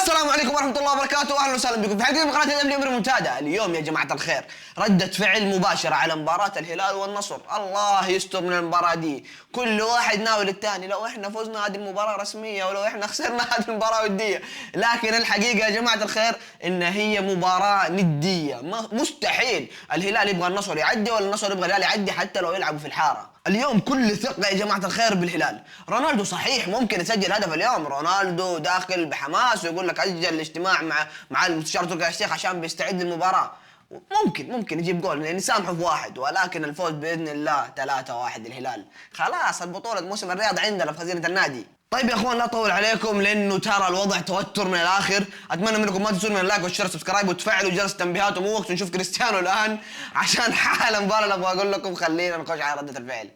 السلام عليكم ورحمة الله وبركاته، أهلا وسهلا بكم في حلقة من قناة الأمنية المنتدى. اليوم يا جماعة الخير ردة فعل مباشرة على مباراة الهلال والنصر. الله يستر من المباراة دي، كل واحد ناوي الثاني، لو احنا فزنا هذه المباراة رسمية ولو احنا خسرنا هذه المباراة ودية. لكن الحقيقة يا جماعة الخير إن هي مباراة ندية، مستحيل الهلال يبغى النصر يعدي ولا النصر يبغى الهلال يعدي حتى لو يلعبوا في الحارة. اليوم كل ثقة يا جماعة الخير بالهلال. رونالدو صحيح ممكن يسجل هدف اليوم، رونالدو داخل بحماس ويقول لك أجل الاجتماع مع المستشار تركي آل الشيخ عشان بيستعد للمباراة. ممكن يجيب جول لأن يسامحه في واحد، ولكن الفوز بإذن الله 3-1 الهلال. خلاص البطولة موسم الرياض عندنا في خزينة النادي. طيب يا اخوان لا اطول عليكم لانه ترى الوضع توتر من الاخر. اتمنى منكم ما تنسون من اللايك والشير والسبسكرايب وتفعلوا جرس التنبيهات، ومو وقت نشوف كريستيانو الان عشان حالا مباراة ابغى اقول لكم. خلينا نخش على ردة الفعل.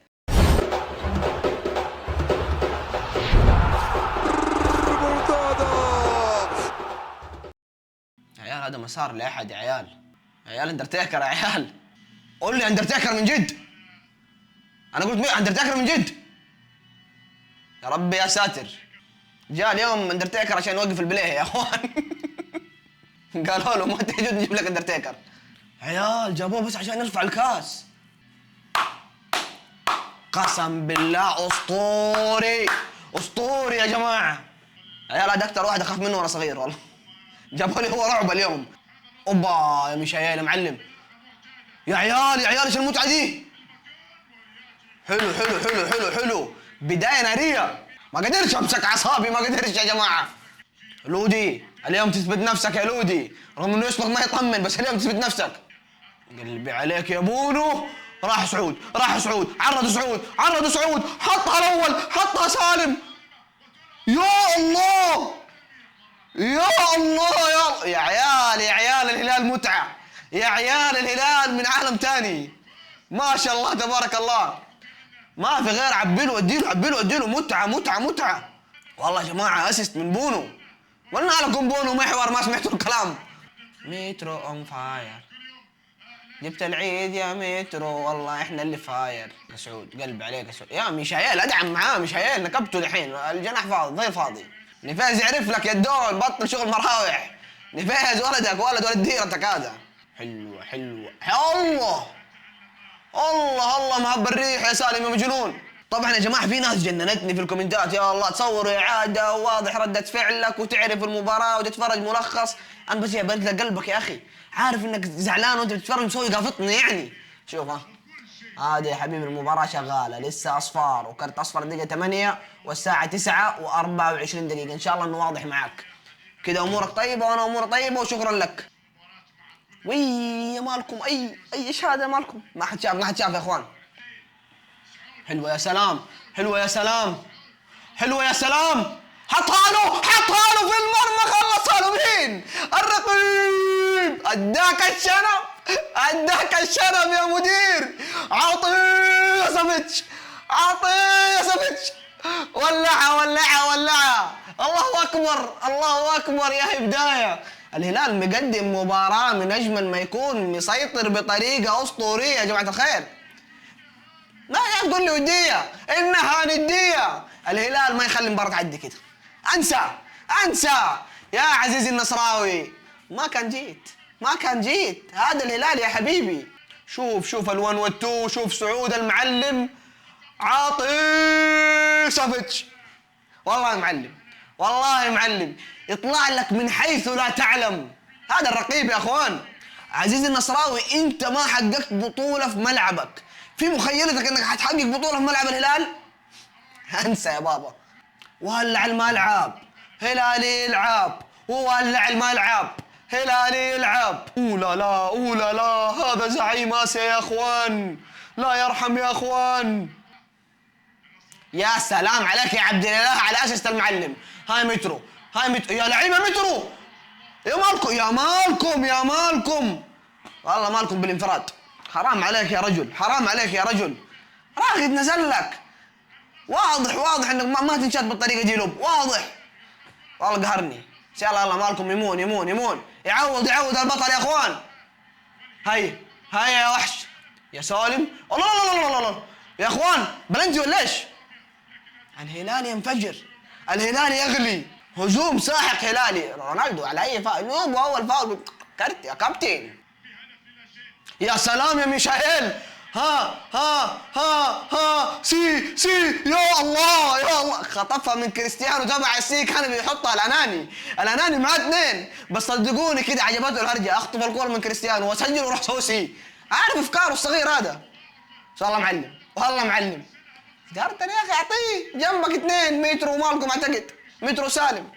يا عيال هذا مسار لاحد يا عيال. يا عيال اندرتيكر يا عيال. قول لي اندرتيكر من جد. انا قلت اندرتيكر من جد. يا ربي يا ساتر. جاء اليوم اندرتيكر عشان يوقف البليه يا اخوان. قالوا له ما تجي نجيب لك اندرتيكر. عيال جابوه بس عشان يرفع الكاس. قسم بالله اسطوري اسطوري يا جماعه. عيال هذا اكثر واحد اخاف منه وانا صغير والله. جابوا لي هو رعب اليوم. اوبا يا ميشايل يا معلم. يا عيال ايش المتعه دي. حلو بدايه ناريه. ما قدرتش امسك اعصابي، ما قدرتش يا جماعه. لودي اليوم تثبت نفسك يا لودي، رغم انه يسبق ما يطمن بس اليوم تثبت نفسك. قلبي عليك يا بونو. راح سعود عرض سعود حطها الاول، حطها سالم. يا الله يا عيال الهلال متعه. يا عيال الهلال من عالم تاني ما شاء الله تبارك الله. ما في غير عبيله وديله متعه. والله يا جماعه اسيست من بونو. قلنا لكم بونو محور ما سمعتوا الكلام. مترو اون فاير. جبت العيد يا مترو والله احنا اللي فاير. يا سعود قلب عليك يا سعود. يا ميشايل ادعم معاه. ميشايل نكبته الحين، الجناح فاضي. نفاز يعرف لك يا الدول، بطل شغل مراوح. نفاز ولد ديرتك هذا. حلوه الله مهب الريح يا سالم يا مجنون. طبعا يا جماعه في ناس جننتني في الكومنتات، يا الله تصوروا اعاده وواضح رده فعلك وتعرف المباراه وتتفرج ملخص. انا بس يا بنت قلبك يا اخي، عارف انك زعلان وانت بتتفرج مسوي قافتني يعني. شوف هذا يا حبيبي المباراه شغاله لسه اصفار، وكرت اصفر الدقيقه 8 والساعه 9 و24 دقيقه. ان شاء الله انه واضح معك كذا، امورك طيبه وانا اموري طيبه وشكرا لك. وي مالكم اي شهاده مالكم. ما حد شاف يا اخوان. حلوه يا سلام. حطها له في المرمى. خلصها له مين؟ الرقيب. اداك الشنب يا مدير. عطيه يا سافيتش. ولعها. الله اكبر يا بدايه. الهلال مقدم مباراة من أجمل ما يكون، مسيطر بطريقة أسطورية يا جماعة الخير. لا تقول لي ودية، إنها ندية. الهلال ما يخلي المباراة تعدي كده. أنسى يا عزيزي النصراوي. ما كان جيت هذا الهلال يا حبيبي. شوف الوان والتو. شوف سعود المعلم. عاطي سافيتش. والله معلم يطلع لك من حيث لا تعلم. هذا الرقيب يا اخوان. عزيزي النصراوي انت ما حققت بطولة في ملعبك. في مخيلتك انك حتحقق بطولة في ملعب الهلال؟ انسى يا بابا. ولع الملعب. هلالي يلعب وولع الملعب. هلالي يلعب. اولا لا هذا زعيم اسيا يا اخوان، لا يرحم يا اخوان. يا سلام عليك يا عبد الاله على اساس المعلم. هاي مترو يا لعيبه مترو. يا مالكم والله مالكم بالانفراد. حرام عليك يا رجل. راغد نزل لك. واضح انك ما تنشات بالطريقه دي. لب واضح والله قهرني. يلا مالكم. يمون يعوض البطل يا اخوان. هيا يا وحش يا سالم. الله يا اخوان بلنتي ولا ايش؟ الهلال ينفجر، الهلال يغلي. هجوم ساحق هلالي، رونالدو على اي فاول، يوم اول فاول كرت يا كابتن. يا سلام يا ميشائيل، ها سي يا الله يا الله، خطفها من كريستيانو تبع السي، كان بيحطها الاناني معاه اثنين، بس صدقوني كده عجبته الهرجه، اخطف الكوره من كريستيانو واسجل واروح سوي سي. عارف افكاره الصغير هذا، والله معلم والله معلم. قالت يا اخي اعطيه جنبك اثنين، مترو ومالكم اعتقد، مترو سالم.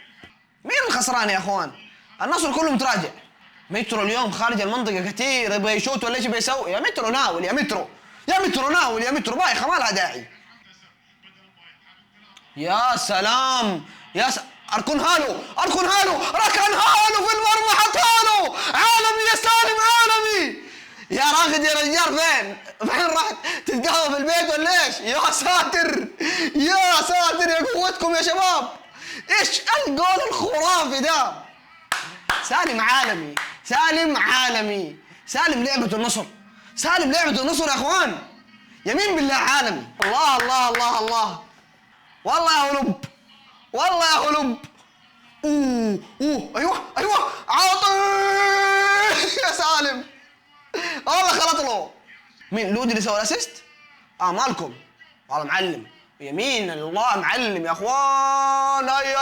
مين الخسران يا اخوان؟ النصر كله متراجع. مترو اليوم خارج المنطقه كثير، يبغى يشوت ولا ايش بيسوي؟ يا مترو ناول، يا مترو ناول، يا مترو بايخه ما لها داعي. يا سلام اركن هالو ركن هالو في المرمى، حطها له عالمي يا سالم، عالمي يا راغد يا رجال. فين رحت تتقهوى في البيت ولا ايش؟ يا ساتر يا قوتكم يا شباب، ايش الجول الخرافي ده؟ سالم عالمي، سالم لعبة النصر يا اخوان، يمين بالله عالمي. الله والله يا هلب ايوه عاطي يا سالم، والله خلط له. مين لودي اللي سوى الاسيست؟ مالكم، والله معلم يمين الله معلم يا اخوان. اي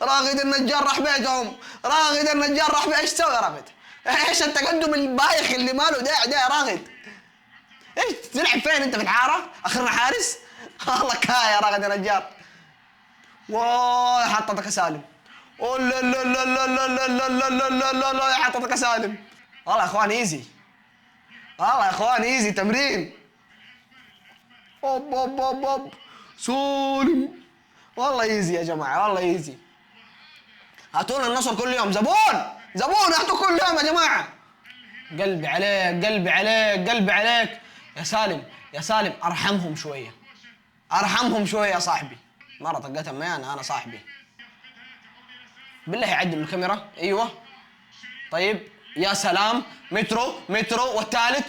راغد النجار راح بيتهم، ايش تسوي يا راغد؟ ايش التقدم البايخ اللي ماله داعي ده يا راغد؟ ايش تلعب فين انت في الحاره؟ اخرنا حارس؟ والله كايا يا راغد يا نجار. واي حطتك يا سالم، لا حطتك يا سالم. والله يا اخوان ايزي تمرين. اوب سالم، والله ايزي يا جماعه، والله ايزي. هاتونا النصر كل يوم، زبون هاتوا كل يوم يا جماعه. قلبي عليك يا سالم ارحمهم شويه يا صاحبي. مرة طقتها معي انا صاحبي. بالله يعدل الكاميرا. ايوه طيب يا سلام، مترو والثالث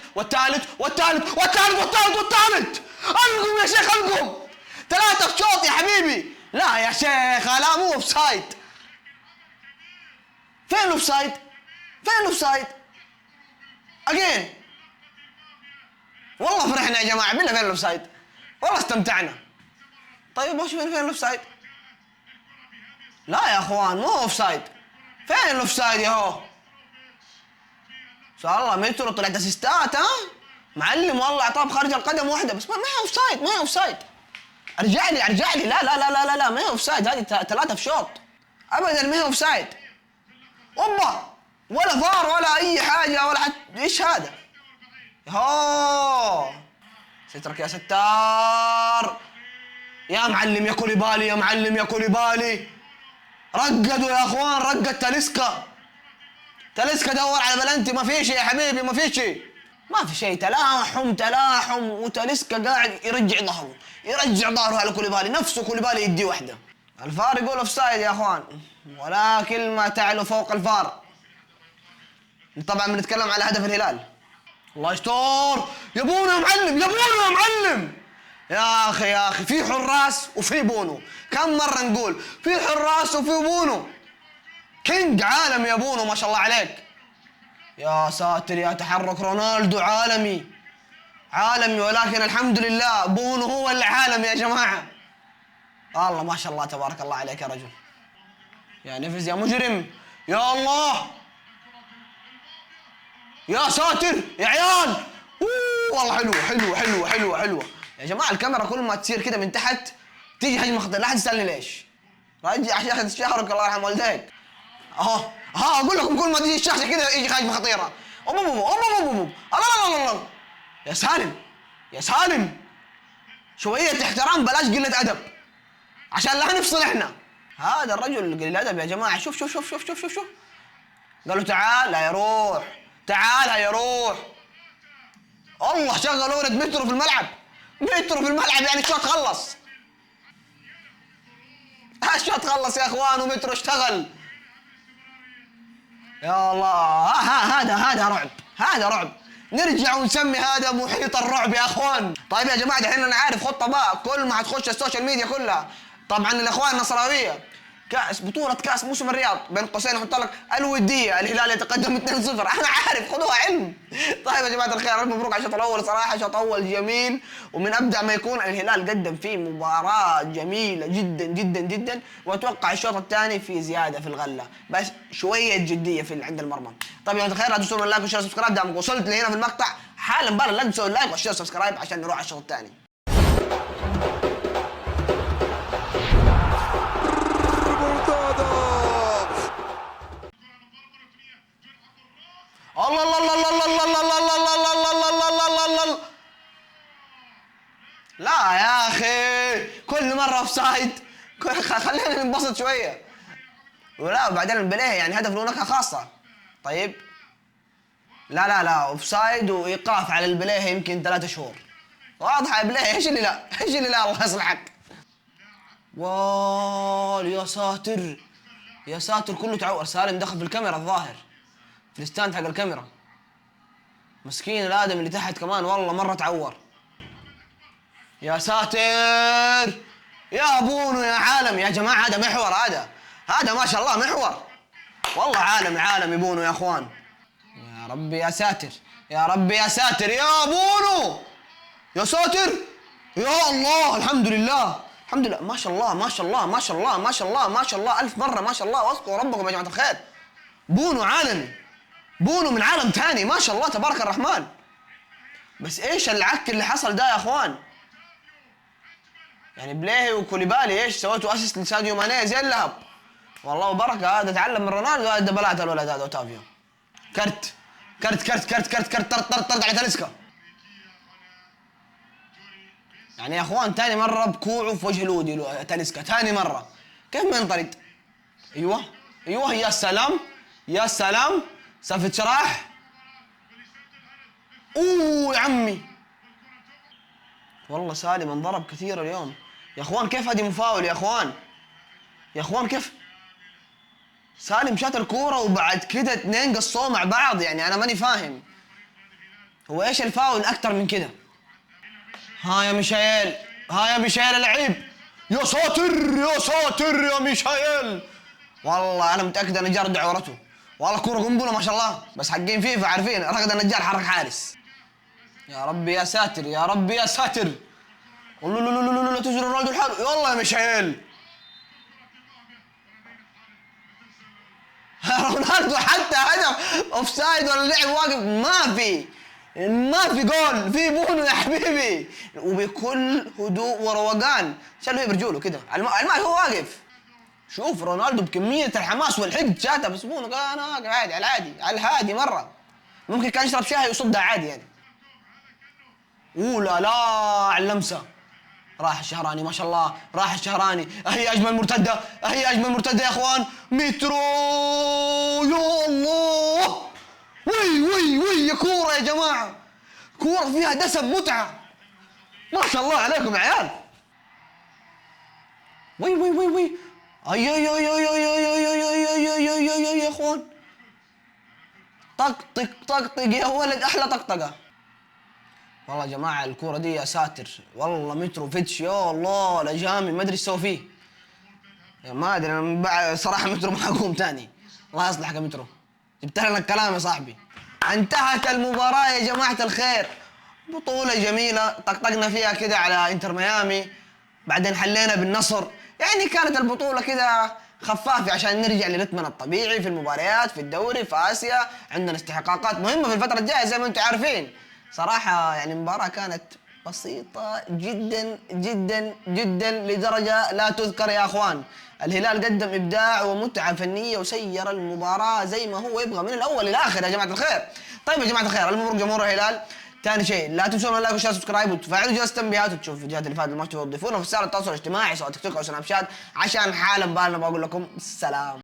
القم يا شيخ، القم 3 في شوط يا حبيبي. لا يا شيخ لا، مو اوف سايد. فين الاوف سايد؟ اجين والله فرحنا يا جماعه، بالله فين الاوف سايد؟ والله استمتعنا. طيب وش فين الاوف سايد؟ لا يا اخوان مو اوف سايد، فين الاوف سايد يا هو؟ شاء الله مترو طلعت اسيستات معلم، والله اعطاه بخارج القدم واحده بس، ما هي اوف سايد. ارجع لي لا ما هي اوف سايد، هذه 3 في شوط ابدا، ما هي اوف سايد. اوبا ولا فار ولا اي حاجه ولا حتى ايش هذا؟ هو سترك يا ستار يا معلم يا كوليبالي، رقدوا يا اخوان، رقد تاليسكا دور على بلنتي، ما في شيء يا حبيبي، ما في شيء، تلاحم وتاليسكا قاعد يرجع ظهره على كوليبالي، نفسه كوليبالي يدي واحده. الفار يقول اوف سايد يا اخوان، ولا كلمه تعلو فوق الفار. طبعا بنتكلم على هدف الهلال. الله يستر، يبونا يا معلم. يا اخي في حراس وفي بونو، كم مره نقول في حراس وفي بونو. كينج عالمي يا بونو ما شاء الله عليك. يا ساتر يا تحرك رونالدو، عالمي ولكن الحمد لله بونو هو العالمي يا جماعه. الله ما شاء الله تبارك الله عليك يا رجل، يا نفز يا مجرم، يا الله يا ساتر يا عيال. والله حلوه يا جماعه. الكاميرا كل ما تصير كده من تحت تيجي حجم خطير، لا حد يسالني ليش. رجع عشان شهرك الله يرحم والديك. اقول لكم كل ما تيجي الشاشه كده يجي حجم خطيره. الله يا سالم شويه احترام، بلاش قله ادب عشان لا نفصل احنا. هذا الرجل قليل الادب يا جماعه. شوف قالوا تعال هيروح. الله شغل ولد مترو في الملعب، يعني الشوط خلص. يا اخوان ومترو اشتغل. يا الله هذا رعب. نرجع ونسمي هذا محيط الرعب يا اخوان. طيب يا جماعه دحين انا عارف خطه بقى، كل ما حتخش السوشيال ميديا كلها طبعا الاخوان النصراويه بطولة كاس موسم الرياض، بين قوسين احط لك الودية، الهلال يتقدم 2-0. انا عارف، خذوها علم. طيب يا جماعة الخير، الف مبروك على الشوط الاول، صراحة شوط اول جميل ومن ابدع ما يكون. الهلال قدم فيه مباراة جميلة جدا جدا جدا، واتوقع الشوط الثاني في زيادة في الغلة، بس شوية جدية في عند المرمى. طيب يا جماعة الخير، لا تنسون اللايك والشير والسبسكرايب دامك وصلت لهنا في المقطع حالا بالا، لا تنسوا اللايك والشير والسبسكرايب عشان نروح على الشوط الثاني. الله الله الله الله الله الله الله الله الله الله الله الله. لا يا اخي، كل مره اوف سايد، خلينا ننبسط شويه. ولا وبعدين البليه يعني هدف له نكهه خاصه. طيب لا لا لا، اوف سايد وايقاف على البليه يمكن 3 شهور. واضحه يا بليه، ايش اللي لا؟ ايش اللي لا؟ الله يصلحك. واه يا ساتر يا ساتر، كله تعور. سالم دخل في الكاميرا الظاهر، في الستاند حق الكاميرا. مسكين الادم اللي تحت كمان، والله مره تعور. يا ساتر يا بونو يا عالم يا جماعه، هذا محور، هذا ما شاء الله محور، والله عالمي بونو يا اخوان. يا ربي يا ساتر، يا ربي يا ساتر يا بونو، يا ساتر يا الله. الحمد لله الحمد لله، ما شاء الله ما شاء الله ما شاء الله ما شاء الله ما شاء الله، الف مره ما شاء الله، واذكروا ربكم يا جماعه الخير. بونو عالمي، بونو من عالم ثاني، ما شاء الله تبارك الرحمن. بس ايش العك اللي حصل ده يا اخوان؟ يعني بليهي وكوليبالي ايش سويتوا اسيست لساديو ماني زي اللهب، والله وبركه. هذا تعلم من رونالدو، هذا دبلات الولد هذا اوتافيو. كرت كرت كرت كرت كرت كرت، طرد على تاليسكا. يعني يا اخوان ثاني مره بكوعه في وجه لودي تاليسكا، ثاني مره كيف ما ينطرد؟ ايوه يا سلام يا سلام، سالفة شراح. اوه يا عمي، والله سالم انضرب كثير اليوم يا اخوان. كيف هذه مفاول يا اخوان؟ يا اخوان كيف سالم شات الكوره وبعد كده 2 قصوه مع بعض؟ يعني انا ماني فاهم هو ايش الفاول اكثر من كده. ها يا ميشيل، ها يا ميشيل اللعيب. يا ساتر يا ساتر يا ميشيل، والله انا متاكد ان النجار رد عورته، والله كوره قنبله ما شاء الله. بس حقين فيفا عارفين ركض النجار حرك حارس. يا ربي يا ساتر يا ربي يا ساتر. لا تجري رونالدو لحاله، والله يا ميشيل. رونالدو حتى هدف اوف سايد ولا لعب واقف ما في جول، في بونو يا حبيبي، وبكل هدوء وروقان شالوا برجوله كده على الماء هو واقف. شوف رونالدو بكميه الحماس والحقد شاتها، بس بونو قال انا واقف عادي على العادي على الهادي مره، ممكن كان يشرب شاي ويصدها عادي يعني. لا لا على اللمسه، راح الشهراني ما شاء الله، راح الشهراني. هي اجمل مرتده، هي اجمل مرتده يا اخوان. مترو يا الله، وي يا كوره يا جماعه، كوره فيها دسم متعه، ما شاء الله عليكم يا عيال. وي اي يا اخوان، طقطق طقطق يا ولد، احلى طقطقه. والله يا جماعه الكوره دي يا ساتر، والله متروفيتش يا الله الاجامي ما ادري ايش سوى فيه، ما ادري انا صراحه. مترو ما حقوم ثاني، الله يصلحك يا مترو، جبت لنا الكلام يا صاحبي. انتهت المباراه يا جماعه الخير، بطوله جميله طقطقنا فيها كده على انتر ميامي، بعدين حلينا بالنصر. يعني كانت البطوله كده خفافه عشان نرجع لرتمنا الطبيعي في المباريات في الدوري في اسيا. عندنا استحقاقات مهمه في الفتره الجايه زي ما انتم عارفين. صراحه يعني المباراه كانت بسيطه جدا جدا جدا لدرجه لا تذكر يا اخوان. الهلال قدم ابداع ومتعه فنيه وسير المباراه زي ما هو يبغى من الاول للاخر يا جماعه الخير. طيب يا جماعه الخير، المبروك جمهور الهلال. ثاني شيء لا تنسون اللايك والشير سبسكرايب وتفعلوا جرس التنبيهات وتشوفوا الفيديوهات اللي فاتت المحتوى وتضيفونا في وسائل التواصل الاجتماعي سواء تيك توك او سناب شات عشان حالا بالنا بقول لكم سلام.